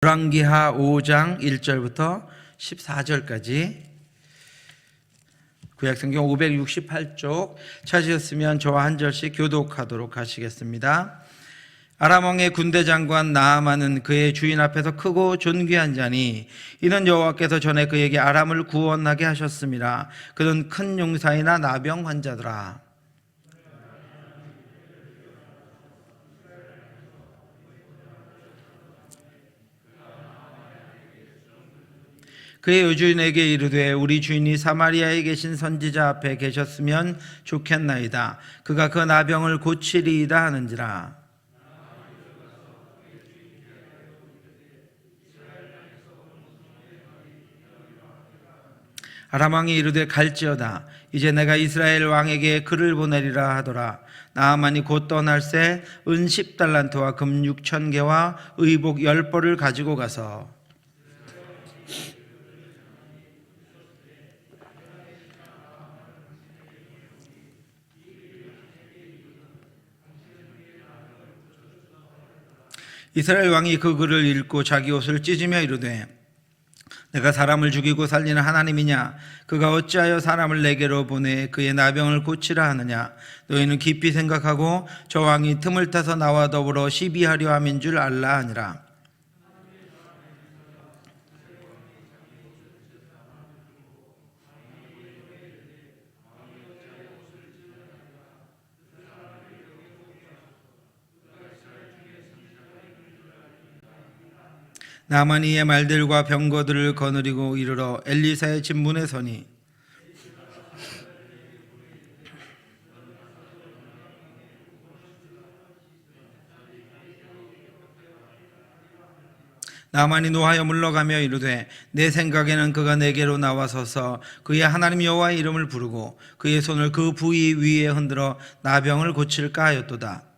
열왕기하 5장 1절부터 14절까지 구약성경 568쪽 찾으셨으면 저와 한 절씩 교독하도록 하시겠습니다. 아람 왕의 군대 장관 나아만은 그의 주인 앞에서 크고 존귀한 자니 이는 여호와께서 전에 그에게 아람을 구원하게 하셨습니다. 그는 큰 용사이나 나병 환자더라. 그의 여주인에게 이르되 우리 주인이 사마리아에 계신 선지자 앞에 계셨으면 좋겠나이다. 그가 그 나병을 고치리이다 하는지라. 아람 왕이 이르되 갈지어다. 이제 내가 이스라엘 왕에게 글을 보내리라 하더라. 나아만이 곧 떠날새 은 10달란트와 금 6,000개와 의복 10벌을 가지고 가서 이스라엘 왕이 그 글을 읽고 자기 옷을 찢으며 이르되 내가 사람을 죽이고 살리는 하나님이냐? 그가 어찌하여 사람을 내게로 보내 그의 나병을 고치라 하느냐? 너희는 깊이 생각하고 저 왕이 틈을 타서 나와 더불어 시비하려 함인 줄 알라 하니라. 나만이 이의 말들과 병거들을 거느리고 이르러 엘리사의 진문에 서니 나만이 노하여 물러가며 이르되 내 생각에는 그가 내게로 나와서서 그의 하나님 여호와의 이름을 부르고 그의 손을 그 부위 위에 흔들어 나병을 고칠까 하였도다.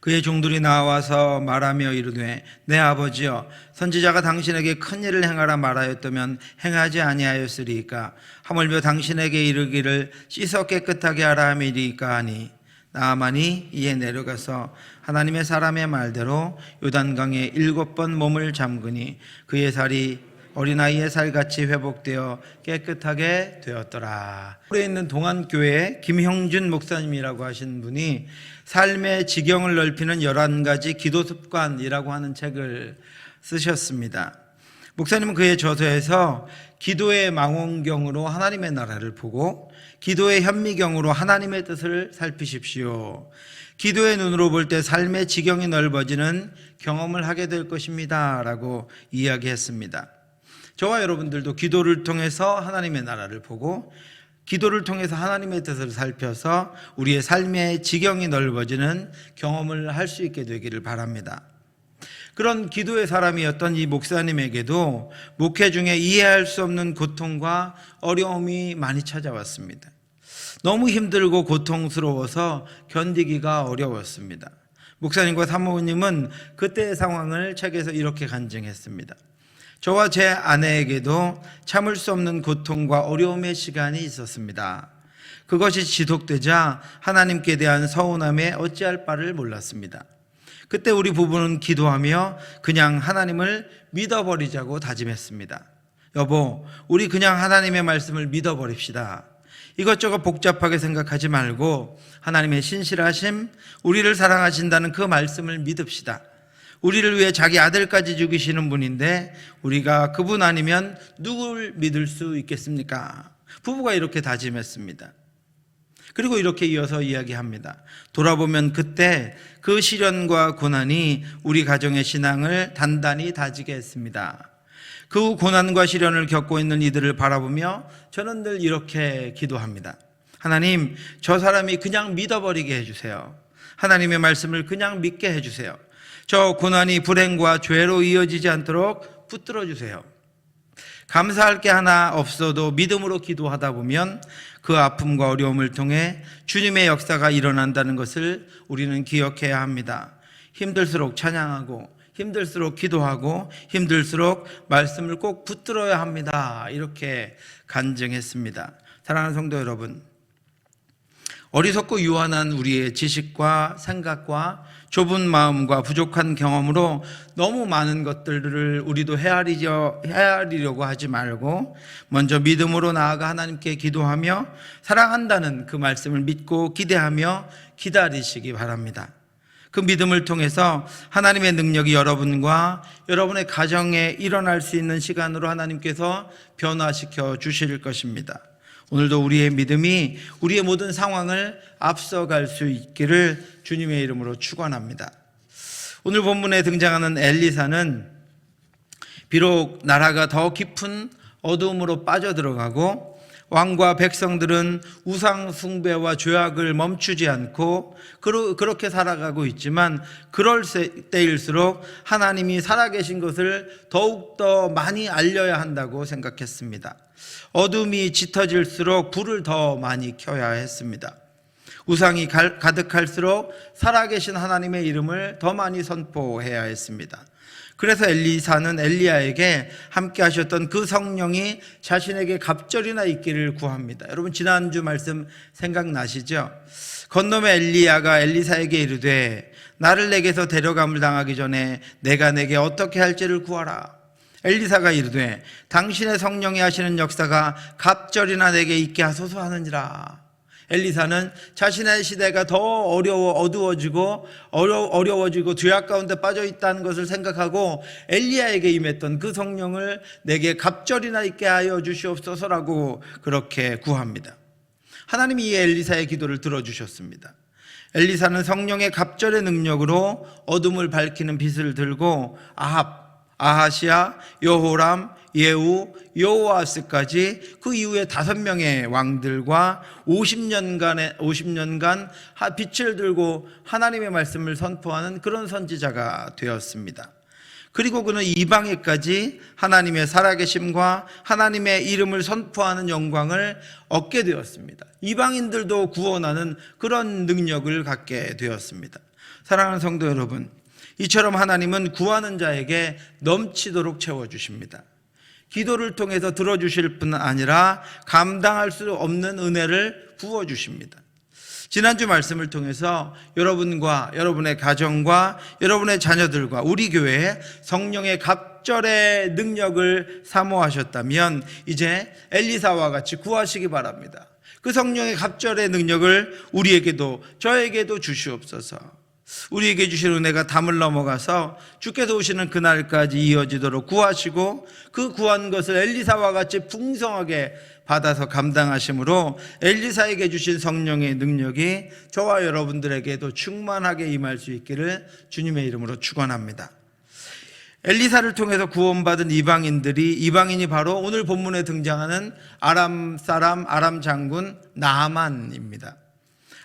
그의 종들이 나와서 말하며 이르되 내 아버지여 선지자가 당신에게 큰 일을 행하라 말하였다면 행하지 아니하였으리이까. 하물며 당신에게 이르기를 씻어 깨끗하게 하라 함이리이까 하니 나아만이 이에 내려가서 하나님의 사람의 말대로 요단강에 7번 몸을 잠그니 그의 살이 어린아이의 살같이 회복되어 깨끗하게 되었더라. 서울에 있는 동안교회 김형준 목사님이라고 하신 분이 삶의 지경을 넓히는 11가지 기도 습관이라고 하는 책을 쓰셨습니다. 목사님은 그의 저서에서 기도의 망원경으로 하나님의 나라를 보고 기도의 현미경으로 하나님의 뜻을 살피십시오. 기도의 눈으로 볼 때 삶의 지경이 넓어지는 경험을 하게 될 것입니다 라고 이야기했습니다. 저와 여러분들도 기도를 통해서 하나님의 나라를 보고 기도를 통해서 하나님의 뜻을 살펴서 우리의 삶의 지경이 넓어지는 경험을 할 수 있게 되기를 바랍니다. 그런 기도의 사람이었던 이 목사님에게도 목회 중에 이해할 수 없는 고통과 어려움이 많이 찾아왔습니다. 너무 힘들고 고통스러워서 견디기가 어려웠습니다. 목사님과 사모님은 그때의 상황을 책에서 이렇게 간증했습니다. 저와 제 아내에게도 참을 수 없는 고통과 어려움의 시간이 있었습니다. 그것이 지속되자 하나님께 대한 서운함에 어찌할 바를 몰랐습니다. 그때 우리 부부는 기도하며 그냥 하나님을 믿어버리자고 다짐했습니다. 여보, 우리 그냥 하나님의 말씀을 믿어버립시다. 이것저것 복잡하게 생각하지 말고 하나님의 신실하심, 우리를 사랑하신다는 그 말씀을 믿읍시다. 우리를 위해 자기 아들까지 죽이시는 분인데 우리가 그분 아니면 누굴 믿을 수 있겠습니까? 부부가 이렇게 다짐했습니다. 그리고 이렇게 이어서 이야기합니다. 돌아보면 그때 그 시련과 고난이 우리 가정의 신앙을 단단히 다지게 했습니다. 그 고난과 시련을 겪고 있는 이들을 바라보며 저는 늘 이렇게 기도합니다. 하나님, 저 사람이 그냥 믿어버리게 해주세요. 하나님의 말씀을 그냥 믿게 해주세요. 저 고난이 불행과 죄로 이어지지 않도록 붙들어 주세요. 감사할 게 하나 없어도 믿음으로 기도하다 보면 그 아픔과 어려움을 통해 주님의 역사가 일어난다는 것을 우리는 기억해야 합니다. 힘들수록 찬양하고 힘들수록 기도하고 힘들수록 말씀을 꼭 붙들어야 합니다. 이렇게 간증했습니다. 사랑하는 성도 여러분, 어리석고 유한한 우리의 지식과 생각과 좁은 마음과 부족한 경험으로 너무 많은 것들을 우리도 헤아리려고 하지 말고 먼저 믿음으로 나아가 하나님께 기도하며 사랑한다는 그 말씀을 믿고 기대하며 기다리시기 바랍니다. 그 믿음을 통해서 하나님의 능력이 여러분과 여러분의 가정에 일어날 수 있는 시간으로 하나님께서 변화시켜 주실 것입니다. 오늘도 우리의 믿음이 우리의 모든 상황을 앞서갈 수 있기를 주님의 이름으로 축원합니다. 오늘 본문에 등장하는 엘리사는 비록 나라가 더 깊은 어두움으로 빠져들어가고 왕과 백성들은 우상 숭배와 죄악을 멈추지 않고 그렇게 살아가고 있지만 그럴 때일수록 하나님이 살아계신 것을 더욱더 많이 알려야 한다고 생각했습니다. 어둠이 짙어질수록 불을 더 많이 켜야 했습니다. 우상이 가득할수록 살아계신 하나님의 이름을 더 많이 선포해야 했습니다. 그래서 엘리사는 엘리야에게 함께 하셨던 그 성령이 자신에게 갑절이나 있기를 구합니다. 여러분 지난주 말씀 생각나시죠? 건너매 엘리야가 엘리사에게 이르되 나를 내게서 데려감을 당하기 전에 내가 내게 어떻게 할지를 구하라. 엘리사가 이르되 당신의 성령이 하시는 역사가 갑절이나 내게 있게 하소서 하느니라. 엘리사는 자신의 시대가 더 어두워지고 죄악 가운데 빠져 있다는 것을 생각하고 엘리야에게 임했던 그 성령을 내게 갑절이나 있게 하여 주시옵소서라고 그렇게 구합니다. 하나님이 이 엘리사의 기도를 들어주셨습니다. 엘리사는 성령의 갑절의 능력으로 어둠을 밝히는 빛을 들고 아하시야, 여호람, 예후, 여호아스까지 그 이후에 5명의 왕들과 50년간 빛을 들고 하나님의 말씀을 선포하는 그런 선지자가 되었습니다. 그리고 그는 이방에까지 하나님의 살아계심과 하나님의 이름을 선포하는 영광을 얻게 되었습니다. 이방인들도 구원하는 그런 능력을 갖게 되었습니다. 사랑하는 성도 여러분, 이처럼 하나님은 구하는 자에게 넘치도록 채워주십니다. 기도를 통해서 들어주실 뿐 아니라 감당할 수 없는 은혜를 부어주십니다. 지난주 말씀을 통해서 여러분과 여러분의 가정과 여러분의 자녀들과 우리 교회에 성령의 갑절의 능력을 사모하셨다면 이제 엘리사와 같이 구하시기 바랍니다. 그 성령의 갑절의 능력을 우리에게도 저에게도 주시옵소서. 우리에게 주신 은혜가 담을 넘어가서 주께서 오시는 그날까지 이어지도록 구하시고 그 구한 것을 엘리사와 같이 풍성하게 받아서 감당하심으로 엘리사에게 주신 성령의 능력이 저와 여러분들에게도 충만하게 임할 수 있기를 주님의 이름으로 축원합니다. 엘리사를 통해서 구원받은 이방인이 바로 오늘 본문에 등장하는 아람 장군 나아만입니다.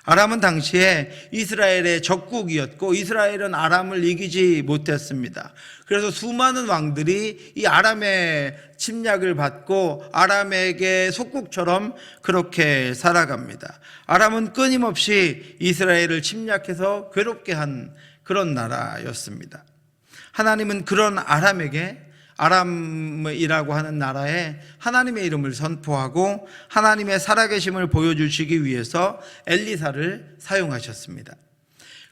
아람은 당시에 이스라엘의 적국이었고 이스라엘은 아람을 이기지 못했습니다. 그래서 수많은 왕들이 이 아람의 침략을 받고 아람에게 속국처럼 그렇게 살아갑니다. 아람은 끊임없이 이스라엘을 침략해서 괴롭게 한 그런 나라였습니다. 하나님은 그런 아람이라고 하는 나라에 하나님의 이름을 선포하고 하나님의 살아계심을 보여주시기 위해서 엘리사를 사용하셨습니다.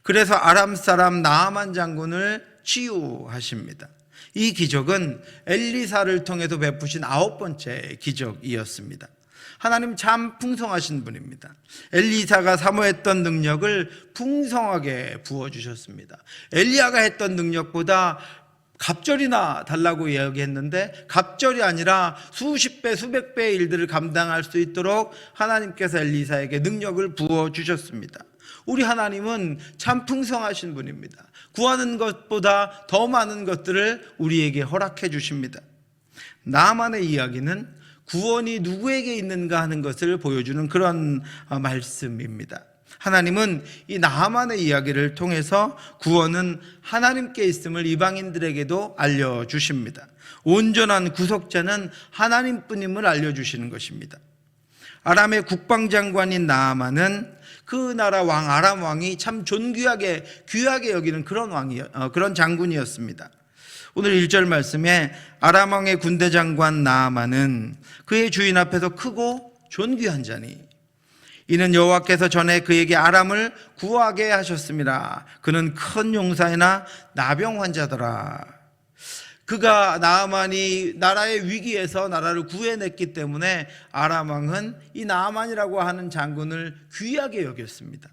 그래서 아람 사람 나아만 장군을 치유하십니다. 이 기적은 엘리사를 통해서 베푸신 9번째 기적이었습니다. 하나님 참 풍성하신 분입니다. 엘리사가 사모했던 능력을 풍성하게 부어주셨습니다. 엘리야가 했던 능력보다 갑절이나 달라고 이야기했는데 갑절이 아니라 수십 배, 수백 배의 일들을 감당할 수 있도록 하나님께서 엘리사에게 능력을 부어주셨습니다. 우리 하나님은 참 풍성하신 분입니다. 구하는 것보다 더 많은 것들을 우리에게 허락해 주십니다. 나만의 이야기는 구원이 누구에게 있는가 하는 것을 보여주는 그런 말씀입니다. 하나님은 이 나하만의 이야기를 통해서 구원은 하나님께 있음을 이방인들에게도 알려주십니다. 온전한 구속자는 하나님뿐임을 알려주시는 것입니다. 아람의 국방장관인 나아만은 그 나라 왕 아람 왕이 참 존귀하게 귀하게 여기는 그런 장군이었습니다. 오늘 1절 말씀에 아람 왕의 군대 장관 나아만은 그의 주인 앞에서 크고 존귀한 자니 이는 여호와께서 전에 그에게 아람을 구하게 하셨습니다. 그는 큰 용사이나 나병 환자더라. 그가 나아만이 나라의 위기에서 나라를 구해냈기 때문에 아람 왕은 이 나아만이라고 하는 장군을 귀하게 여겼습니다.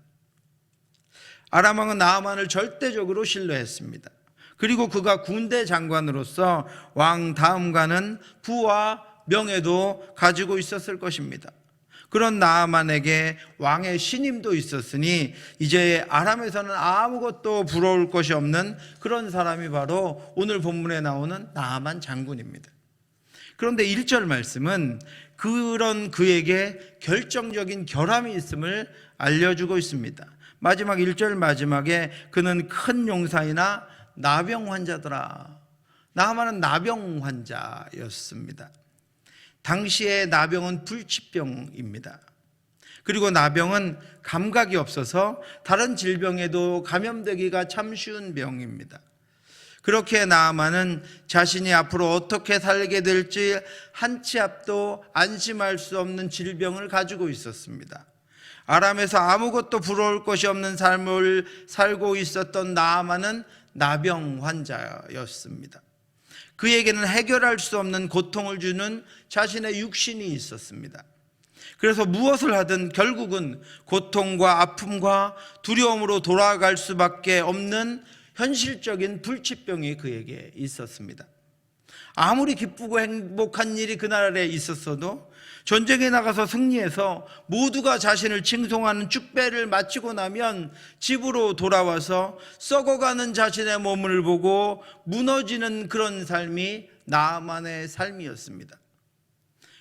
아람 왕은 나아만을 절대적으로 신뢰했습니다. 그리고 그가 군대 장관으로서 왕 다음가는 부와 명예도 가지고 있었을 것입니다. 그런 나아만에게 왕의 신임도 있었으니 이제 아람에서는 아무것도 부러울 것이 없는 그런 사람이 바로 오늘 본문에 나오는 나아만 장군입니다. 그런데 1절 말씀은 그런 그에게 결정적인 결함이 있음을 알려주고 있습니다. 마지막 1절 마지막에 그는 큰 용사이나 나병 환자더라. 나아만은 나병 환자였습니다. 당시의 나병은 불치병입니다. 그리고 나병은 감각이 없어서 다른 질병에도 감염되기가 참 쉬운 병입니다. 그렇게 나아만은 자신이 앞으로 어떻게 살게 될지 한 치 앞도 안심할 수 없는 질병을 가지고 있었습니다. 아람에서 아무것도 부러울 것이 없는 삶을 살고 있었던 나아만은 나병 환자였습니다. 그에게는 해결할 수 없는 고통을 주는 자신의 육신이 있었습니다. 그래서 무엇을 하든 결국은 고통과 아픔과 두려움으로 돌아갈 수밖에 없는 현실적인 불치병이 그에게 있었습니다. 아무리 기쁘고 행복한 일이 그날에 있었어도 전쟁에 나가서 승리해서 모두가 자신을 칭송하는 축배를 마치고 나면 집으로 돌아와서 썩어가는 자신의 몸을 보고 무너지는 그런 삶이 나아만의 삶이었습니다.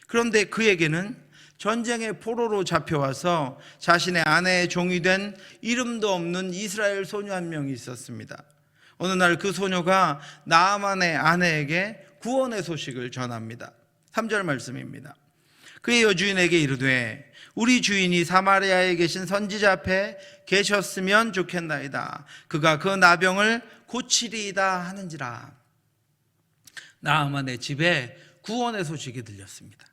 그런데 그에게는 전쟁의 포로로 잡혀와서 자신의 아내의 종이 된 이름도 없는 이스라엘 소녀 한 명이 있었습니다. 어느 날 그 소녀가 나아만의 아내에게 구원의 소식을 전합니다. 3절 말씀입니다. 그의 여주인에게 이르되 우리 주인이 사마리아에 계신 선지자 앞에 계셨으면 좋겠나이다. 그가 그 나병을 고치리이다 하는지라. 나아만의 집에 구원의 소식이 들렸습니다.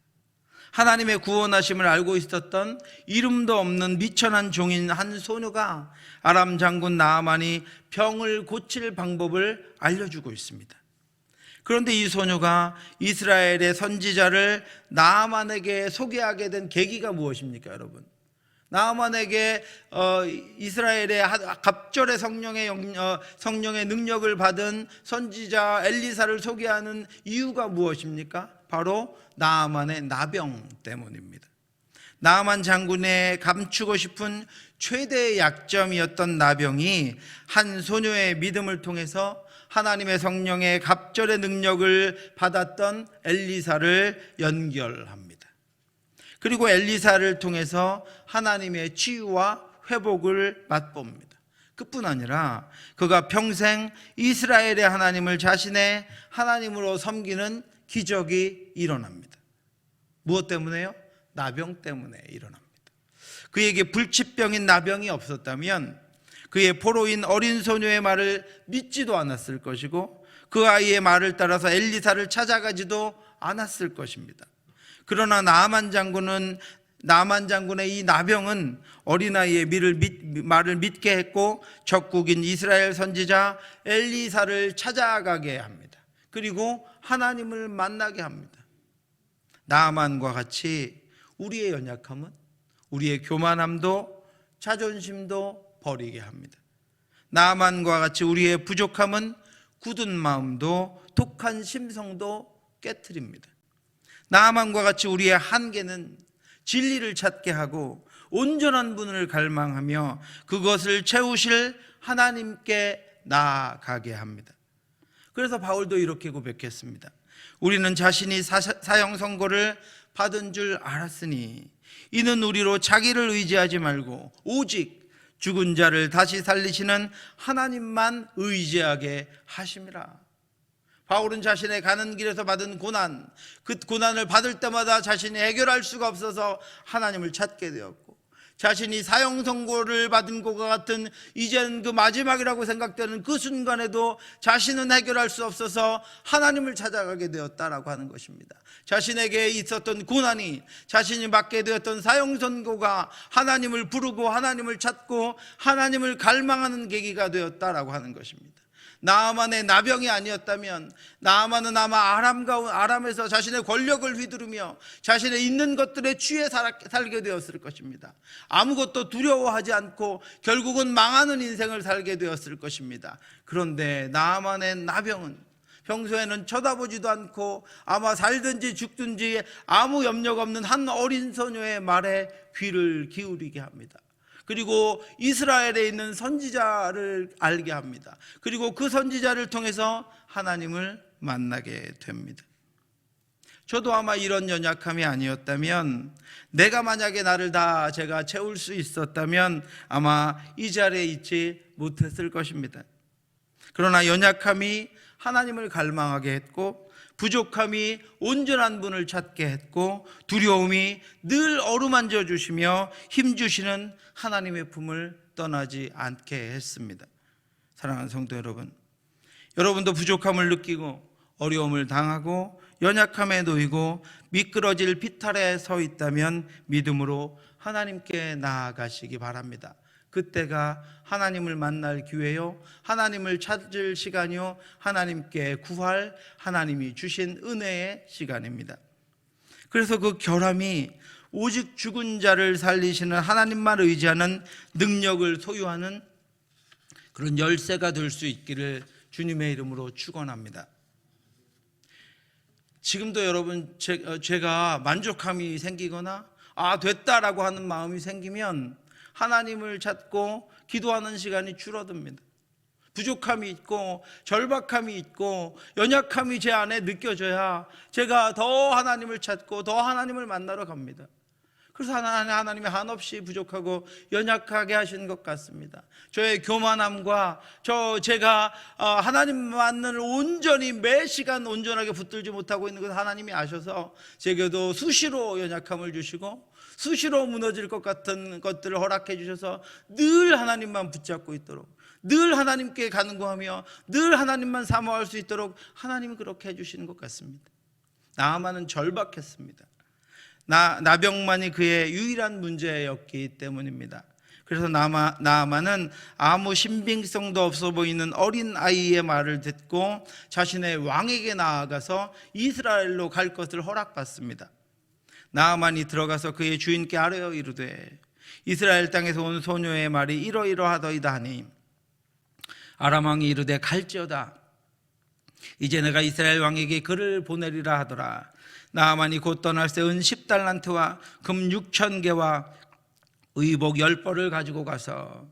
하나님의 구원하심을 알고 있었던 이름도 없는 미천한 종인 한 소녀가 아람 장군 나아만이 병을 고칠 방법을 알려주고 있습니다. 그런데 이 소녀가 이스라엘의 선지자를 나아만에게 소개하게 된 계기가 무엇입니까, 여러분? 나아만에게 이스라엘의 갑절의 성령의 능력을 받은 선지자 엘리사를 소개하는 이유가 무엇입니까? 바로 나아만의 나병 때문입니다. 나아만 장군의 감추고 싶은 최대의 약점이었던 나병이 한 소녀의 믿음을 통해서 하나님의 성령의 갑절의 능력을 받았던 엘리사를 연결합니다. 그리고 엘리사를 통해서 하나님의 치유와 회복을 맛봅니다. 그뿐 아니라 그가 평생 이스라엘의 하나님을 자신의 하나님으로 섬기는 기적이 일어납니다. 무엇 때문에요? 나병 때문에 일어납니다. 그에게 불치병인 나병이 없었다면 그의 포로인 어린 소녀의 말을 믿지도 않았을 것이고 그 아이의 말을 따라서 엘리사를 찾아가지도 않았을 것입니다. 그러나 나아만 장군의 이 나병은 어린아이의 말을 믿게 했고 적국인 이스라엘 선지자 엘리사를 찾아가게 합니다. 그리고 하나님을 만나게 합니다. 나아만과 같이 우리의 연약함은 우리의 교만함도 자존심도 버리게 합니다. 나아만과 같이 우리의 부족함은 굳은 마음도 독한 심성도 깨트립니다. 나아만과 같이 우리의 한계는 진리를 찾게 하고 온전한 분을 갈망하며 그것을 채우실 하나님께 나아가게 합니다. 그래서 바울도 이렇게 고백했습니다. 우리는 자신이 사형 선고를 받은 줄 알았으니 이는 우리로 자기를 의지하지 말고 오직 죽은 자를 다시 살리시는 하나님만 의지하게 하심이라. 바울은 자신의 가는 길에서 받은 고난, 그 고난을 받을 때마다 자신이 해결할 수가 없어서 하나님을 찾게 되었고, 자신이 사형 선고를 받은 것과 같은 이제는 그 마지막이라고 생각되는 그 순간에도 자신은 해결할 수 없어서 하나님을 찾아가게 되었다라고 하는 것입니다. 자신에게 있었던 고난이, 자신이 맡게 되었던 사형 선고가 하나님을 부르고 하나님을 찾고 하나님을 갈망하는 계기가 되었다라고 하는 것입니다. 나아만의 나병이 아니었다면 나아만은 아마 아람에서 자신의 권력을 휘두르며 자신의 있는 것들에 취해 살게 되었을 것입니다. 아무것도 두려워하지 않고 결국은 망하는 인생을 살게 되었을 것입니다. 그런데 나아만의 나병은 평소에는 쳐다보지도 않고 아마 살든지 죽든지 아무 염려가 없는 한 어린 소녀의 말에 귀를 기울이게 합니다. 그리고 이스라엘에 있는 선지자를 알게 합니다. 그리고 그 선지자를 통해서 하나님을 만나게 됩니다. 저도 아마 이런 연약함이 아니었다면, 내가 만약에 나를 다 제가 채울 수 있었다면 아마 이 자리에 있지 못했을 것입니다. 그러나 연약함이 하나님을 갈망하게 했고, 부족함이 온전한 분을 찾게 했고, 두려움이 늘 어루만져 주시며 힘주시는 하나님의 품을 떠나지 않게 했습니다. 사랑하는 성도 여러분, 여러분도 부족함을 느끼고 어려움을 당하고 연약함에 놓이고 미끄러질 비탈에 서 있다면 믿음으로 하나님께 나아가시기 바랍니다. 그때가 하나님을 만날 기회요, 하나님을 찾을 시간이요, 하나님께 구할 하나님이 주신 은혜의 시간입니다. 그래서 그 결함이 오직 죽은 자를 살리시는 하나님만 의지하는 능력을 소유하는 그런 열쇠가 될 수 있기를 주님의 이름으로 축원합니다. 지금도 여러분, 제가 만족함이 생기거나 됐다라고 하는 마음이 생기면 하나님을 찾고 기도하는 시간이 줄어듭니다. 부족함이 있고 절박함이 있고 연약함이 제 안에 느껴져야 제가 더 하나님을 찾고 더 하나님을 만나러 갑니다. 그래서 하나님이 한없이 부족하고 연약하게 하신 것 같습니다. 저의 교만함과 제가 하나님만을 온전히 매 시간 온전하게 붙들지 못하고 있는 것을 하나님이 아셔서 제게도 수시로 연약함을 주시고 수시로 무너질 것 같은 것들을 허락해 주셔서 늘 하나님만 붙잡고 있도록, 늘 하나님께 간구하며 늘 하나님만 사모할 수 있도록 하나님이 그렇게 해주시는 것 같습니다. 나아만은 절박했습니다. 나병만이 그의 유일한 문제였기 때문입니다. 그래서 나아만은 아무 신빙성도 없어 보이는 어린 아이의 말을 듣고 자신의 왕에게 나아가서 이스라엘로 갈 것을 허락받습니다. 나아만이 들어가서 그의 주인께 아뢰어 이르되, 이스라엘 땅에서 온 소녀의 말이 이러이러하더이다 하니, 아람 왕이 이르되 갈지어다. 이제 내가 이스라엘 왕에게 글을 보내리라 하더라. 나아만이 곧 떠날새 은 10달란트와 금 6,000개와 의복 10벌을 가지고 가서,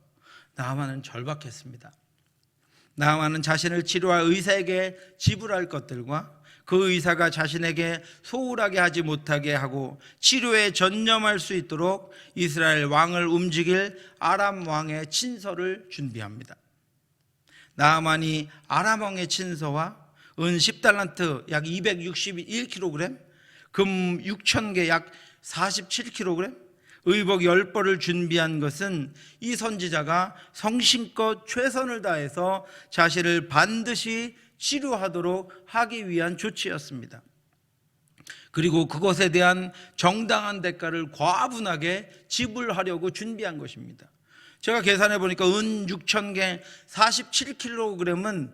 나아만은 절박했습니다. 나아만은 자신을 치료할 의사에게 지불할 것들과 그 의사가 자신에게 소홀하게 하지 못하게 하고 치료에 전념할 수 있도록 이스라엘 왕을 움직일 아람 왕의 친서를 준비합니다. 나아만이 아람 왕의 친서와 은 10달란트 약 261kg, 금 6,000개 약 47kg, 의복 10벌을 준비한 것은 이 선지자가 성심껏 최선을 다해서 자신을 반드시 치료하도록 하기 위한 조치였습니다. 그리고 그것에 대한 정당한 대가를 과분하게 지불하려고 준비한 것입니다. 제가 계산해 보니까 은 6,000개 47kg은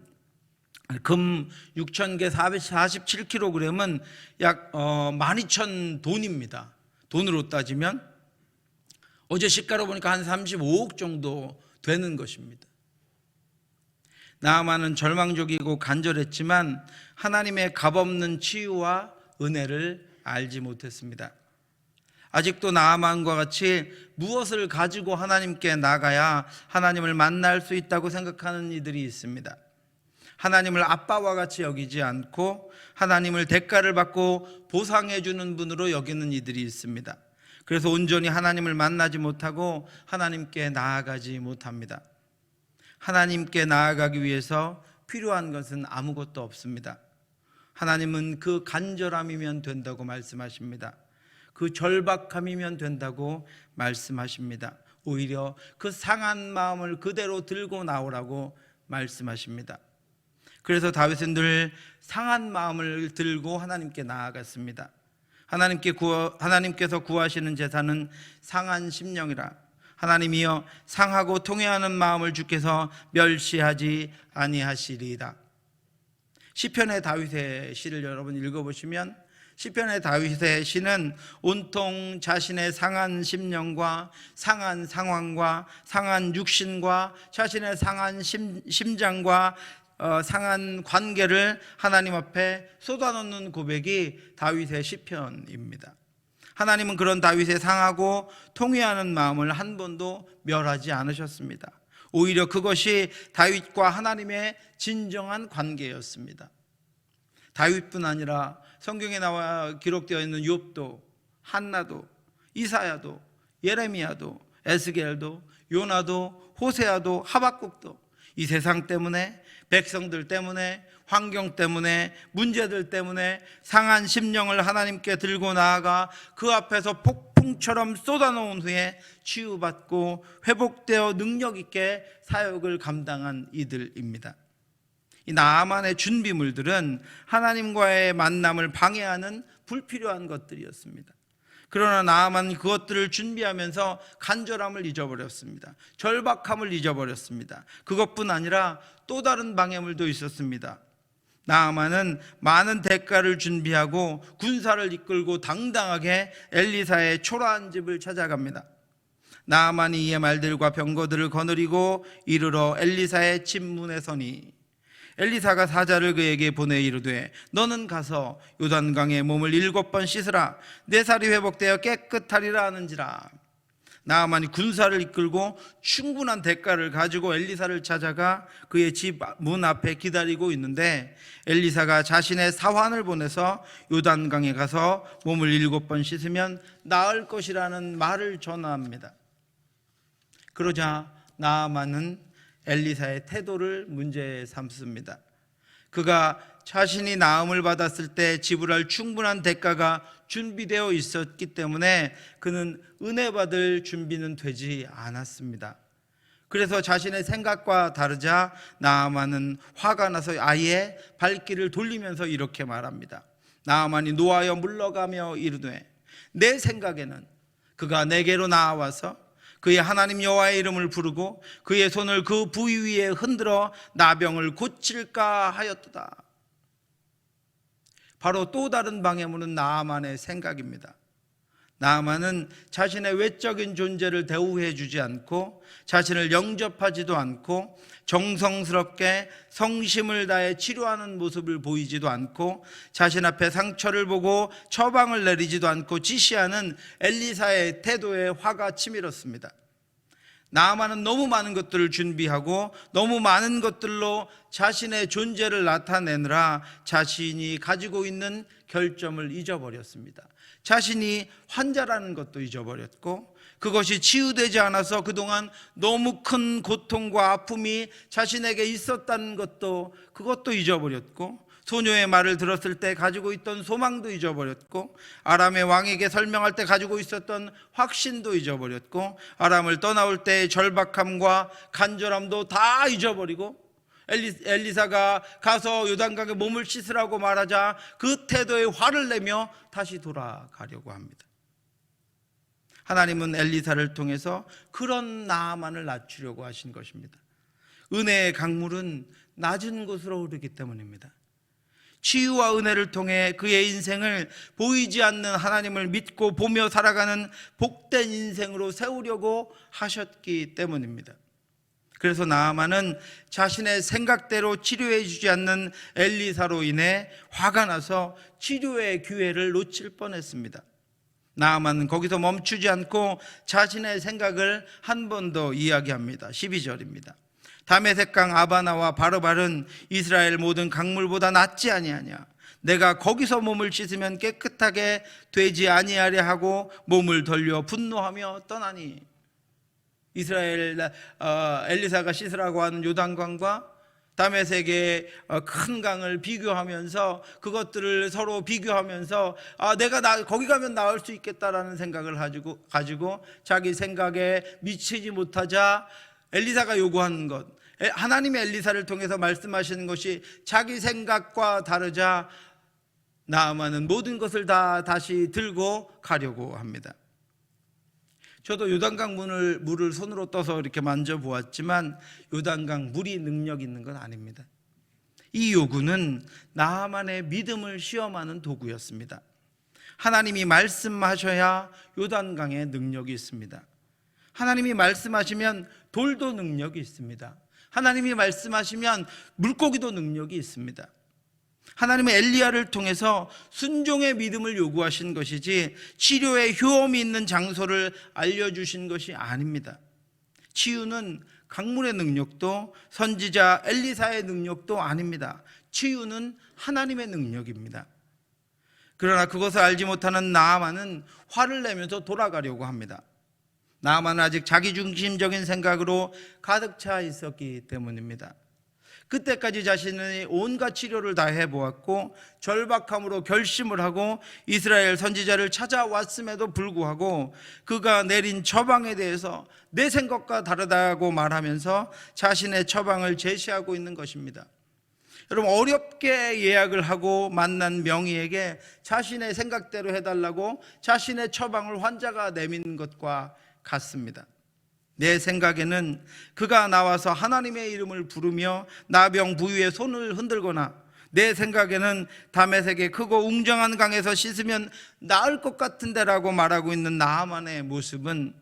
금 6,000개 47kg은 약 12,000 돈입니다. 돈으로 따지면 어제 시가로 보니까 한 35억 정도 되는 것입니다. 나아만은 절망적이고 간절했지만 하나님의 값없는 치유와 은혜를 알지 못했습니다. 아직도 나아만과 같이 무엇을 가지고 하나님께 나가야 하나님을 만날 수 있다고 생각하는 이들이 있습니다. 하나님을 아빠와 같이 여기지 않고 하나님을 대가를 받고 보상해 주는 분으로 여기는 이들이 있습니다. 그래서 온전히 하나님을 만나지 못하고 하나님께 나아가지 못합니다. 하나님께 나아가기 위해서 필요한 것은 아무것도 없습니다. 하나님은 그 간절함이면 된다고 말씀하십니다. 그 절박함이면 된다고 말씀하십니다. 오히려 그 상한 마음을 그대로 들고 나오라고 말씀하십니다. 그래서 다윗은 늘 상한 마음을 들고 하나님께 나아갔습니다. 하나님께서 구하시는 제사는 상한 심령이라. 하나님이여 상하고 통회하는 마음을 주께서 멸시하지 아니하시리이다. 시편의 다윗의 시를 여러분 읽어보시면 시편의 다윗의 시는 온통 자신의 상한 심령과 상한 상황과 상한 육신과 자신의 상한 심장과 상한 관계를 하나님 앞에 쏟아놓는 고백이 다윗의 시편입니다. 하나님은 그런 다윗의 상하고 통회하는 마음을 한 번도 멸하지 않으셨습니다. 오히려 그것이 다윗과 하나님의 진정한 관계였습니다. 다윗뿐 아니라 성경에 나와 기록되어 있는 욥도, 한나도, 이사야도, 예레미야도, 에스겔도, 요나도, 호세아도, 하박국도 이 세상 때문에, 백성들 때문에, 환경 때문에, 문제들 때문에 상한 심령을 하나님께 들고 나아가 그 앞에서 폭풍처럼 쏟아놓은 후에 치유받고 회복되어 능력 있게 사역을 감당한 이들입니다. 이 나아만의 준비물들은 하나님과의 만남을 방해하는 불필요한 것들이었습니다. 그러나 나아만은 그것들을 준비하면서 간절함을 잊어버렸습니다. 절박함을 잊어버렸습니다. 그것뿐 아니라 또 다른 방해물도 있었습니다. 나아만은 많은 대가를 준비하고 군사를 이끌고 당당하게 엘리사의 초라한 집을 찾아갑니다. 나아만이 이의 말들과 병거들을 거느리고 이르러 엘리사의 집 문에 서니 엘리사가 사자를 그에게 보내 이르되 너는 가서 요단강에 몸을 7번 씻으라. 내 살이 회복되어 깨끗하리라 하는지라. 나아만이 군사를 이끌고 충분한 대가를 가지고 엘리사를 찾아가 그의 집 문 앞에 기다리고 있는데 엘리사가 자신의 사환을 보내서 요단강에 가서 몸을 7번 씻으면 나을 것이라는 말을 전합니다. 그러자 나아만은 엘리사의 태도를 문제 삼습니다. 그가 자신이 나음을 받았을 때 지불할 충분한 대가가 준비되어 있었기 때문에 그는 은혜 받을 준비는 되지 않았습니다. 그래서 자신의 생각과 다르자 나아만은 화가 나서 아예 발길을 돌리면서 이렇게 말합니다. 나아만이 노하여 물러가며 이르되 내 생각에는 그가 내게로 나와서 그의 하나님 여호와의 이름을 부르고 그의 손을 그 부위 위에 흔들어 나병을 고칠까 하였도다. 바로 또 다른 방해물은 나아만의 생각입니다. 나아만은 자신의 외적인 존재를 대우해 주지 않고 자신을 영접하지도 않고 정성스럽게 성심을 다해 치료하는 모습을 보이지도 않고 자신 앞에 상처를 보고 처방을 내리지도 않고 지시하는 엘리사의 태도에 화가 치밀었습니다. 나아만은 너무 많은 것들을 준비하고 너무 많은 것들로 자신의 존재를 나타내느라 자신이 가지고 있는 결점을 잊어버렸습니다. 자신이 환자라는 것도 잊어버렸고 그것이 치유되지 않아서 그동안 너무 큰 고통과 아픔이 자신에게 있었다는 그것도 잊어버렸고 소녀의 말을 들었을 때 가지고 있던 소망도 잊어버렸고 아람의 왕에게 설명할 때 가지고 있었던 확신도 잊어버렸고 아람을 떠나올 때의 절박함과 간절함도 다 잊어버리고 엘리사가 가서 요단강에 몸을 씻으라고 말하자 그 태도에 화를 내며 다시 돌아가려고 합니다. 하나님은 엘리사를 통해서 그런 나아만을 낮추려고 하신 것입니다. 은혜의 강물은 낮은 곳으로 흐르기 때문입니다. 치유와 은혜를 통해 그의 인생을 보이지 않는 하나님을 믿고 보며 살아가는 복된 인생으로 세우려고 하셨기 때문입니다. 그래서 나아만은 자신의 생각대로 치료해 주지 않는 엘리사로 인해 화가 나서 치료의 기회를 놓칠 뻔했습니다. 나아만은 거기서 멈추지 않고 자신의 생각을 한 번 더 이야기합니다. 12절입니다. 다메섹강 아바나와 바르발은 이스라엘 모든 강물보다 낫지 아니하냐. 내가 거기서 몸을 씻으면 깨끗하게 되지 아니하려 하고 몸을 돌려 분노하며 떠나니. 엘리사가 씻으라고 하는 요단강과 다메섹의 큰 강을 비교하면서 그것들을 서로 비교하면서 내가 거기 가면 나을 수 있겠다라는 생각을 가지고 자기 생각에 미치지 못하자 엘리사가 요구하는 것, 하나님의 엘리사를 통해서 말씀하시는 것이 자기 생각과 다르자 나아만은 모든 것을 다 다시 들고 가려고 합니다. 저도 요단강 물을 손으로 떠서 이렇게 만져보았지만 요단강 물이 능력 있는 건 아닙니다. 이 요구는 나아만의 믿음을 시험하는 도구였습니다. 하나님이 말씀하셔야 요단강에 능력이 있습니다. 하나님이 말씀하시면 돌도 능력이 있습니다. 하나님이 말씀하시면 물고기도 능력이 있습니다. 하나님은 엘리야를 통해서 순종의 믿음을 요구하신 것이지 치료의 효험이 있는 장소를 알려주신 것이 아닙니다. 치유는 강물의 능력도 선지자 엘리사의 능력도 아닙니다. 치유는 하나님의 능력입니다. 그러나 그것을 알지 못하는 나아만은 화를 내면서 돌아가려고 합니다. 나아만은 아직 자기중심적인 생각으로 가득 차 있었기 때문입니다. 그때까지 자신의 온갖 치료를 다 해보았고 절박함으로 결심을 하고 이스라엘 선지자를 찾아왔음에도 불구하고 그가 내린 처방에 대해서 내 생각과 다르다고 말하면서 자신의 처방을 제시하고 있는 것입니다. 여러분, 어렵게 예약을 하고 만난 명의에게 자신의 생각대로 해달라고 자신의 처방을 환자가 내미는 것과 같습니다. 내 생각에는 그가 나와서 하나님의 이름을 부르며 나병 부위에 손을 흔들거나 내 생각에는 다메섹의 크고 웅장한 강에서 씻으면 나을 것 같은데라고 말하고 있는 나아만의 모습은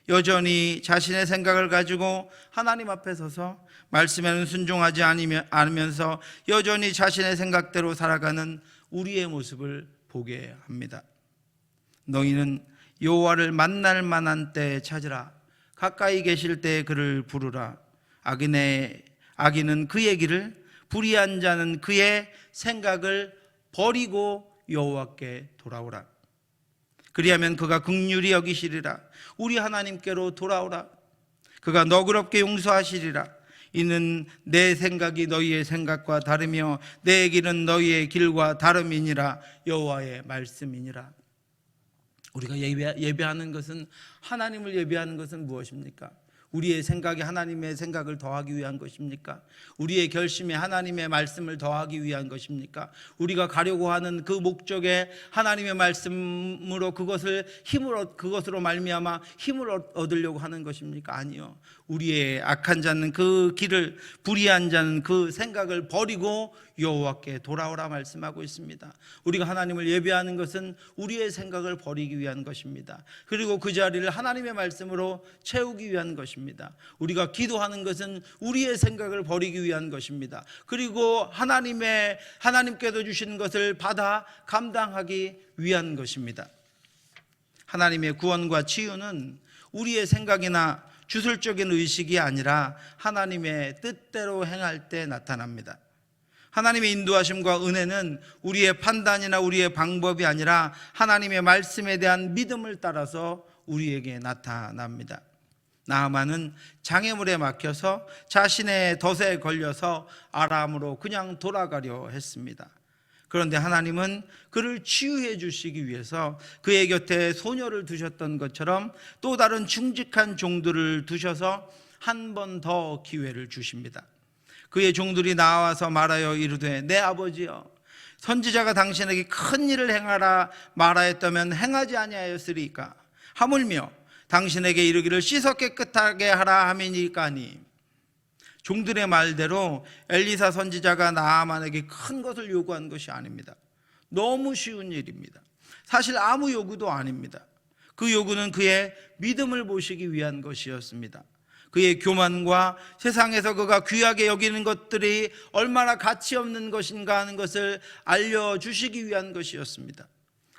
여전히 자신의 생각을 가지고 하나님 앞에 서서 말씀에는 순종하지 않으면서 여전히 자신의 생각대로 살아가는 우리의 모습을 보게 합니다. 너희는 여호와를 만날 만한 때에 찾으라. 가까이 계실 때에 그를 부르라. 악인은 그의 길을, 불의한 자는 그의 생각을 버리고 여호와께 돌아오라. 그리하면 그가 긍휼히 여기시리라. 우리 하나님께로 돌아오라. 그가 너그럽게 용서하시리라. 이는 내 생각이 너희의 생각과 다르며 내 길은 너희의 길과 다름이니라. 여호와의 말씀이니라. 우리가 예배하는 것은, 하나님을 예배하는 것은 무엇입니까? 우리의 생각이 하나님의 생각을 더하기 위한 것입니까? 우리의 결심에 하나님의 말씀을 더하기 위한 것입니까? 우리가 가려고 하는 그 목적에 하나님의 말씀으로 그것으로 말미암아 힘을 얻으려고 하는 것입니까? 아니요. 우리의 악한 자는 그 길을, 불의한 자는 그 생각을 버리고 여호와께 돌아오라 말씀하고 있습니다. 우리가 하나님을 예배하는 것은 우리의 생각을 버리기 위한 것입니다. 그리고 그 자리를 하나님의 말씀으로 채우기 위한 것입니다. 우리가 기도하는 것은 우리의 생각을 버리기 위한 것입니다. 그리고 하나님께서 주신 것을 받아 감당하기 위한 것입니다. 하나님의 구원과 치유는 우리의 생각이나 주술적인 의식이 아니라 하나님의 뜻대로 행할 때 나타납니다. 하나님의 인도하심과 은혜는 우리의 판단이나 우리의 방법이 아니라 하나님의 말씀에 대한 믿음을 따라서 우리에게 나타납니다. 나아만은 장애물에 막혀서 자신의 덫에 걸려서 아람으로 그냥 돌아가려 했습니다. 그런데 하나님은 그를 치유해 주시기 위해서 그의 곁에 소녀를 두셨던 것처럼 또 다른 충직한 종들을 두셔서 한 번 더 기회를 주십니다. 그의 종들이 나와서 말하여 이르되 내 아버지여, 선지자가 당신에게 큰 일을 행하라 말하였다면 행하지 아니하였으리까? 하물며 당신에게 이르기를 씻어 깨끗하게 하라 함이니까니. 종들의 말대로 엘리사 선지자가 나아만에게 큰 것을 요구한 것이 아닙니다. 너무 쉬운 일입니다. 사실 아무 요구도 아닙니다. 그 요구는 그의 믿음을 보시기 위한 것이었습니다. 그의 교만과 세상에서 그가 귀하게 여기는 것들이 얼마나 가치 없는 것인가 하는 것을 알려주시기 위한 것이었습니다.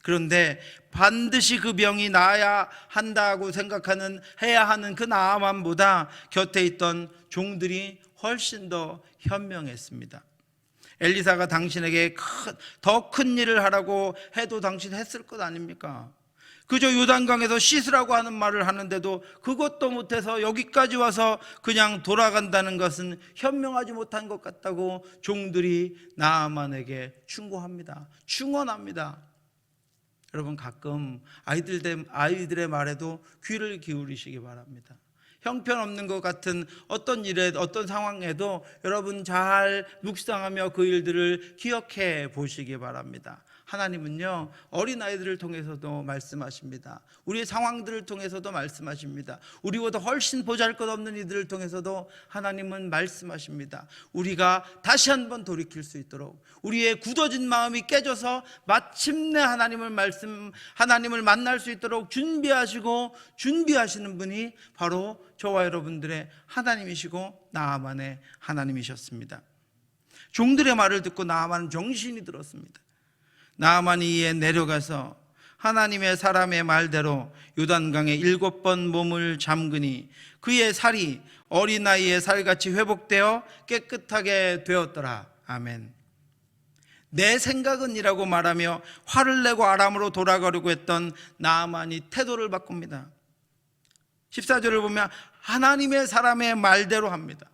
그런데 반드시 그 병이 나아야 한다고 해야 하는 그 나아만보다 곁에 있던 종들이 훨씬 더 현명했습니다. 엘리사가 당신에게 더 큰 일을 하라고 해도 당신 했을 것 아닙니까? 그저 요단강에서 씻으라고 하는 말을 하는데도 그것도 못해서 여기까지 와서 그냥 돌아간다는 것은 현명하지 못한 것 같다고 종들이 나아만에게 충고합니다. 충언합니다. 여러분, 가끔 아이들의 말에도 귀를 기울이시기 바랍니다. 형편없는 것 같은 어떤 일에, 어떤 상황에도 여러분 잘 묵상하며 그 일들을 기억해 보시기 바랍니다. 하나님은요, 어린아이들을 통해서도 말씀하십니다. 우리의 상황들을 통해서도 말씀하십니다. 우리보다 훨씬 보잘것없는 이들을 통해서도 하나님은 말씀하십니다. 우리가 다시 한번 돌이킬 수 있도록, 우리의 굳어진 마음이 깨져서 마침내 하나님을 만날 수 있도록 준비하시는 분이 바로 저와 여러분들의 하나님이시고 나아만의 하나님이셨습니다. 종들의 말을 듣고 나아만은 정신이 들었습니다. 나아만이 이에 내려가서 하나님의 사람의 말대로 요단강에 7번 몸을 잠그니 그의 살이 어린아이의 살같이 회복되어 깨끗하게 되었더라. 아멘. 내 생각은 이라고 말하며 화를 내고 아람으로 돌아가려고 했던 나아만이 태도를 바꿉니다. 14절을 보면 하나님의 사람의 말대로 합니다.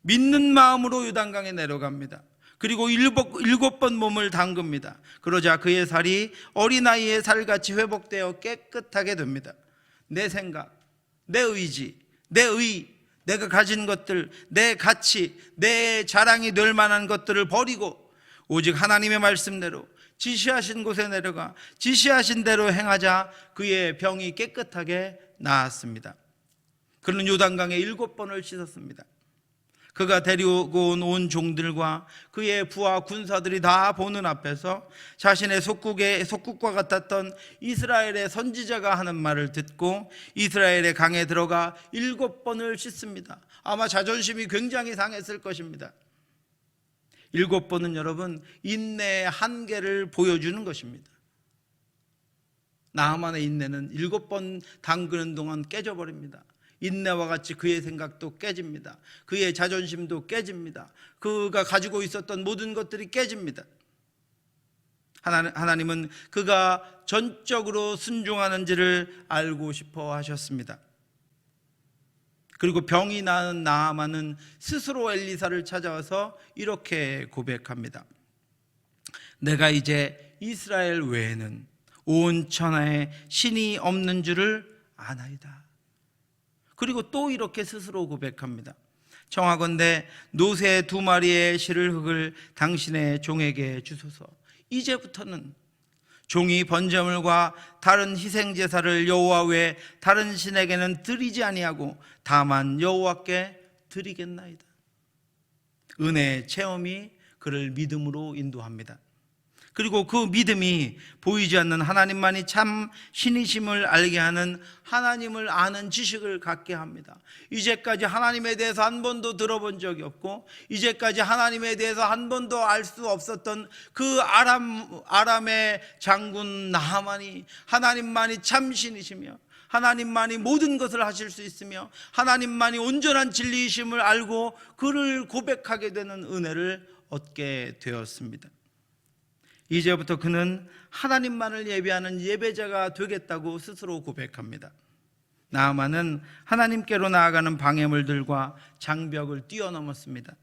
믿는 마음으로 요단강에 내려갑니다. 그리고 7번 몸을 담급니다. 그러자 그의 살이 어린아이의 살같이 회복되어 깨끗하게 됩니다. 내 생각, 내 의지, 내 의, 내가 가진 것들, 내 가치, 내 자랑이 될 만한 것들을 버리고 오직 하나님의 말씀대로 지시하신 곳에 내려가 지시하신 대로 행하자 그의 병이 깨끗하게 나았습니다. 그는 요단강에 7번을 씻었습니다. 그가 데리고 온 종들과 그의 부하 군사들이 다 보는 앞에서 자신의 속국과 같았던 이스라엘의 선지자가 하는 말을 듣고 이스라엘의 강에 들어가 7번을 씻습니다. 아마 자존심이 굉장히 상했을 것입니다. 7번은 여러분 인내의 한계를 보여주는 것입니다. 나아만의 인내는 7번 담그는 동안 깨져버립니다. 인내와 같이 그의 생각도 깨집니다. 그의 자존심도 깨집니다. 그가 가지고 있었던 모든 것들이 깨집니다. 하나님은 그가 전적으로 순종하는지를 알고 싶어 하셨습니다. 그리고 병이 나은 나아만은 스스로 엘리사를 찾아와서 이렇게 고백합니다. 내가 이제 이스라엘 외에는 온 천하에 신이 없는 줄을 아나이다. 그리고 또 이렇게 스스로 고백합니다. 청하건대 노새 2마리의 실을 흙을 당신의 종에게 주소서. 이제부터는 종이 번제물과 다른 희생제사를 여호와 외에 다른 신에게는 드리지 아니하고 다만 여호와께 드리겠나이다. 은혜의 체험이 그를 믿음으로 인도합니다. 그리고 그 믿음이 보이지 않는 하나님만이 참 신이심을 알게 하는 하나님을 아는 지식을 갖게 합니다. 이제까지 하나님에 대해서 한 번도 들어본 적이 없고 이제까지 하나님에 대해서 한 번도 알 수 없었던 그 아람의 장군 나하만이 하나님만이 참 신이시며 하나님만이 모든 것을 하실 수 있으며 하나님만이 온전한 진리이심을 알고 그를 고백하게 되는 은혜를 얻게 되었습니다. 이제부터 그는 하나님만을 예배하는 예배자가 되겠다고 스스로 고백합니다. 나아만은 하나님께로 나아가는 방해물들과 장벽을 뛰어넘었습니다.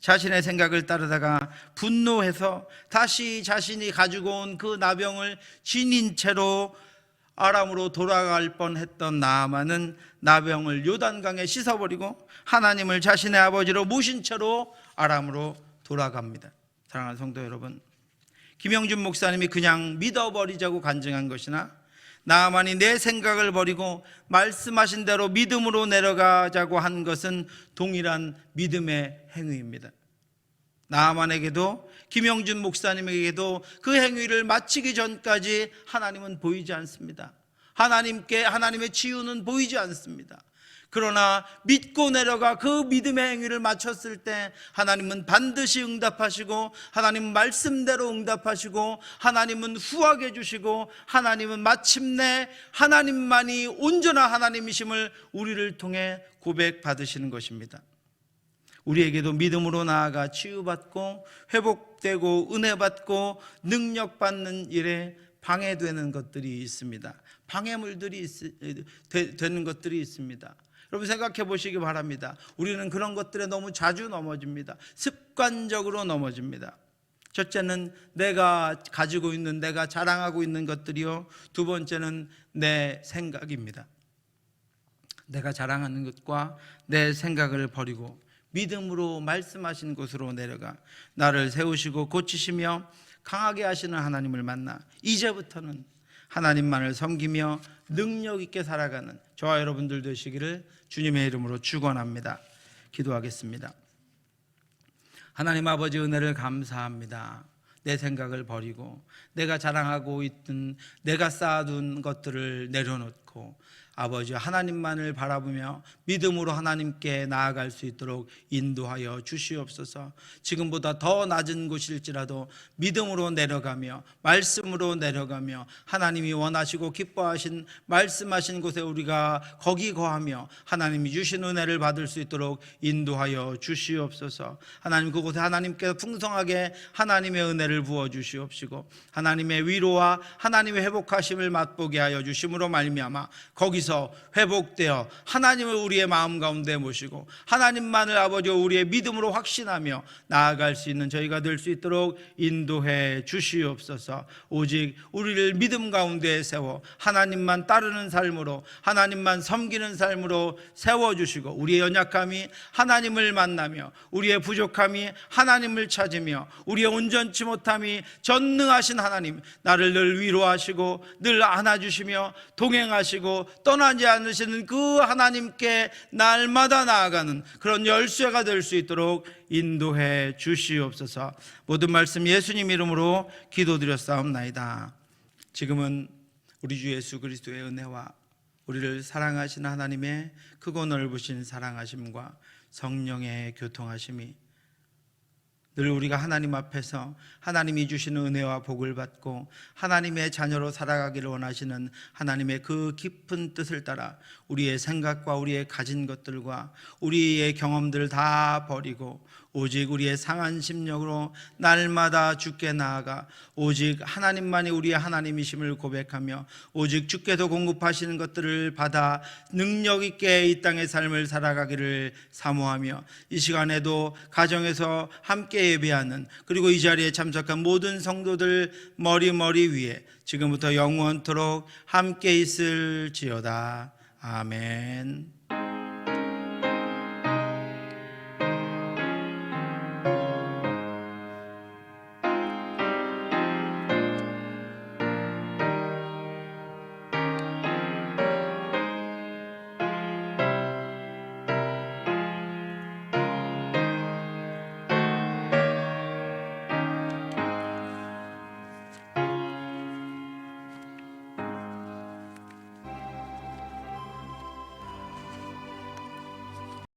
자신의 생각을 따르다가 분노해서 다시 자신이 가지고 온 그 나병을 지닌 채로 아람으로 돌아갈 뻔했던 나아만은 나병을 요단강에 씻어버리고 하나님을 자신의 아버지로 모신 채로 아람으로 돌아갑니다. 사랑하는 성도 여러분, 김영준 목사님이 그냥 믿어버리자고 간증한 것이나 나아만이 내 생각을 버리고 말씀하신 대로 믿음으로 내려가자고 한 것은 동일한 믿음의 행위입니다. 나아만에게도 김영준 목사님에게도 그 행위를 마치기 전까지 하나님은 보이지 않습니다. 하나님의 치유는 보이지 않습니다. 그러나 믿고 내려가 그 믿음의 행위를 마쳤을 때 하나님은 반드시 응답하시고 하나님 말씀대로 응답하시고 하나님은 후하게 주시고 하나님은 마침내 하나님만이 온전한 하나님이심을 우리를 통해 고백받으시는 것입니다. 우리에게도 믿음으로 나아가 치유받고 회복되고 은혜받고 능력받는 일에 방해되는 것들이 있습니다. 방해물들이 되는 것들이 있습니다. 여러분 생각해 보시기 바랍니다. 우리는 그런 것들에 너무 자주 넘어집니다. 습관적으로 넘어집니다. 첫째는 내가 가지고 있는, 내가 자랑하고 있는 것들이요. 두 번째는 내 생각입니다. 내가 자랑하는 것과 내 생각을 버리고 믿음으로 말씀하신 곳으로 내려가 나를 세우시고 고치시며 강하게 하시는 하나님을 만나 이제부터는 하나님만을 섬기며 능력 있게 살아가는 저와 여러분들 되시기를 주님의 이름으로 축원합니다. 기도하겠습니다. 하나님 아버지, 은혜를 감사합니다. 내 생각을 버리고 내가 자랑하고 있던, 내가 쌓아둔 것들을 내려놓고 아버지 하나님만을 바라보며 믿음으로 하나님께 나아갈 수 있도록 인도하여 주시옵소서. 지금보다 더 낮은 곳일지라도 믿음으로 내려가며 말씀으로 내려가며 하나님이 원하시고 기뻐하신 말씀하신 곳에 우리가 거기 거하며 하나님이 주신 은혜를 받을 수 있도록 인도하여 주시옵소서. 하나님, 그곳에 하나님께서 풍성하게 하나님의 은혜를 부어 주시옵시고 하나님의 위로와 하나님의 회복하심을 맛보게 하여 주심으로 말미암아 거기서 회복되어 하나님을 우리의 마음 가운데 모시고 하나님만을 아버지 우리의 믿음으로 확신하며 나아갈 수 있는 저희가 될 수 있도록 인도해 주시옵소서. 오직 우리를 믿음 가운데 세워 하나님만 따르는 삶으로, 하나님만 섬기는 삶으로 세워주시고 우리의 연약함이 하나님을 만나며 우리의 부족함이 하나님을 찾으며 우리의 온전치 못함이 전능하신 하나님, 나를 늘 위로하시고 늘 안아주시며 동행하시고 떠나지 않으시는 그 하나님께 날마다 나아가는 그런 열쇠가 될 수 있도록 인도해 주시옵소서. 모든 말씀 예수님 이름으로 기도드렸사옵나이다. 지금은 우리 주 예수 그리스도의 은혜와 우리를 사랑하시는 하나님의 크고 넓으신 사랑하심과 성령의 교통하심이 늘 우리가 하나님 앞에서 하나님이 주시는 은혜와 복을 받고 하나님의 자녀로 살아가기를 원하시는 하나님의 그 깊은 뜻을 따라 우리의 생각과 우리의 가진 것들과 우리의 경험들을 다 버리고 오직 우리의 상한 심령으로 날마다 주께 나아가 오직 하나님만이 우리의 하나님이심을 고백하며 오직 주께서 공급하시는 것들을 받아 능력 있게 이 땅의 삶을 살아가기를 사모하며 이 시간에도 가정에서 함께 예배하는 그리고 이 자리에 참석한 모든 성도들 머리 위에 지금부터 영원토록 함께 있을지어다. 아멘.